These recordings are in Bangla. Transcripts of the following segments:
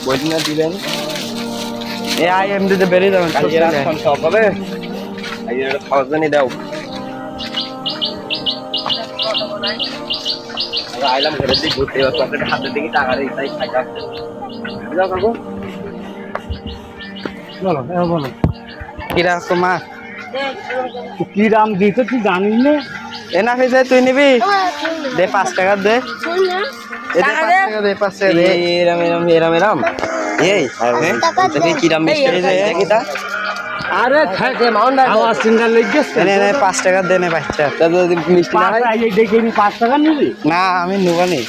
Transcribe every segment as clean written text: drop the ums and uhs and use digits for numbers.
বইটা দিবেন এ আই এম দিতে বেরিয়ে যাবেন কালকে রাতক্ষণ সব হবে আজকে একটা থাউজেন্ডই দাও আইলাম ঘরের দিকে ঘুরতে এবার পকেটে হাতের দিকে টাকা রেখে তাই খাইতে আসছে যাও কাকু বলো বলো কিরা তোমার কি দাম দিতে তুই জানিস না? এনা হয়েছে তুই নিবি দে 5 টাকা দে এ দে 5 টাকা দে 5 টাকা দে এরাম এরাম এরাম এরাম এই দেখি কিরাম মিষ্টি দেখি তা আরে থাকে আওয়াজ চিন্তা লেগেছে এনে এনে 5 টাকা দে নে বাচ্চা তা যদি মিষ্টি না হয় এই দেখে নি 5 টাকা নিবি না আমি নুবানি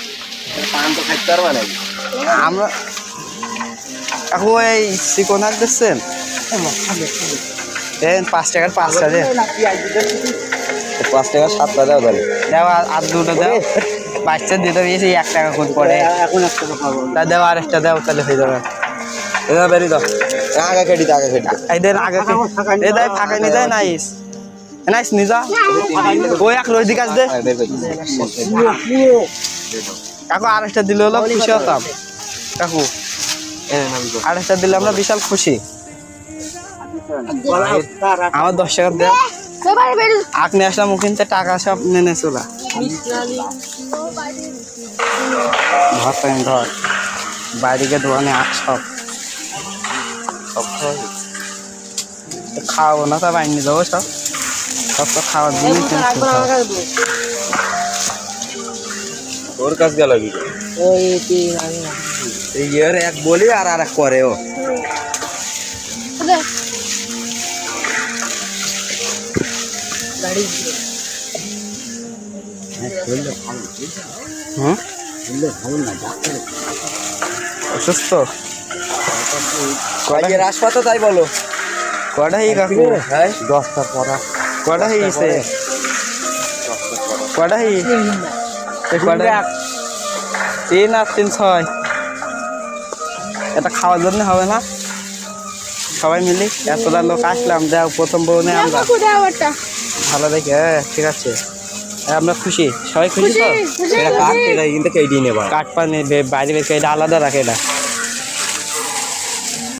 পান তো খাইতে পারবা না আমরা কাকু এই চিকনাক দিচ্ছেন দেন 5 টাকার 5টা দে 5 টাকা 7টা দাও তাহলে দেও আর দুটো দাও বাচ্চা দিতে দিয়েছি 1 টাকা করে পড়ে এখন 1 টাকা পাবো তা দেও আর একটা দাও তাহলে হয়ে যাবে এটা বেরি দাও আগে কেটে দাও আগে কেটে এই দেন আগে এ দেয় ফাঁকাই নি দেয় নাইস নাইস নিজা ওই এক লই দিকাস দে বের কই কাকু আরেকটা দিলে হলো খুশি হতাম কাকু আরেকটা দিলে আমরা বিশাল খুশি আমার 10 টাকা দে আপনি আসলাম ওখানতে টাকা সব নেনে চলা ধর বাইরে দোকানে সব খাওয়াবো না তা বাইরে দেবো সব সব তো খাওয়ার জিনিস তোর কাজ গেল কি এই ইয়ার এক বলি আর এক করে ও অসুস্থ কয়ের হাসপাতাল তাই বলো কটা হয়ে কাকু হ্যাঁ 10টা পড়া কটা হয়েছে কটা হয়ে কটা 3 আর 3 6 এটা খাওয়ার জন্য হবে না সবাই মিলি এতটা লোক আসলাম যাও প্রথম বউনে আমরা ভালো দেখে ঠিক আছে আমরা খুশি সবাই খুশি তো এটা কাট এটা কিন্তু কেটে নেবা কাঠ পানি বাইরে বের করে এটা আলাদা রাখে এটা